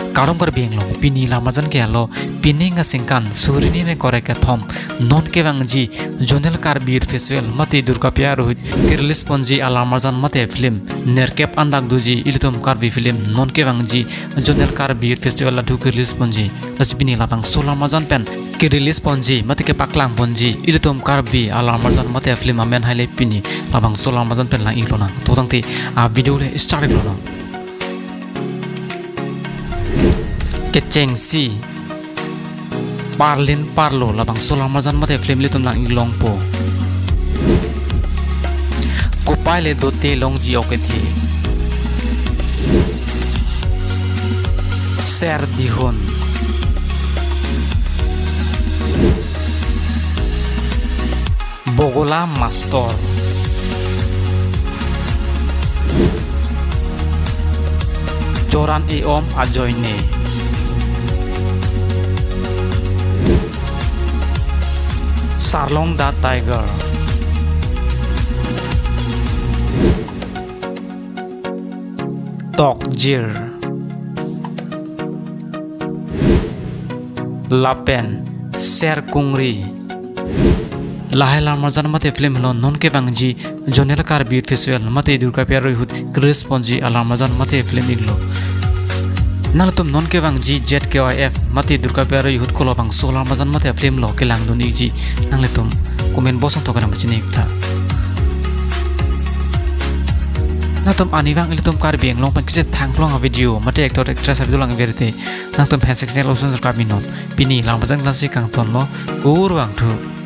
Karong kar beng long pini lamajan ke lo pini nga singkan surini ne kore ke thom non ke wangji jonel kar bir festival mati durga pya rohit ke release ponji alamajan mate film nerkep andak duji ilitum kar bi film non ke wangji jonel kar bir festival la dhuk release ponji lasipini labang solamajan pen ke release ponji mati ke paklang ponji ilitum kar bi alamajan mate film amen haile pini labang solamajan pen la ilona totangti a video le start ilona Keceng si Parlin parlo labang solamajan mate film litum lang ilong po Kupai le dote long ji okethi Ser dihon Bogola Mastor Joran Eom Ajoyne Sarlong da Tiger Tokjir Lapen Ser Kungri Lahai Lamajan mate film lo non ke bangji jonel kar bir festival mate durga pyar hut Chris Ponji Alamajan mate film iglo Nalatum non ke bangji jet KYF mate durga pyar hut kolo bang solamajan mate film lo ke lang dun igi nangletum komen bosong to kana machine ikta Natum aniwang ilitum kar beng long pan kise thang long video mate actor actress video lang verite natum fan section option subscribe minon pini lamajan klasi kang ton lo urwang thu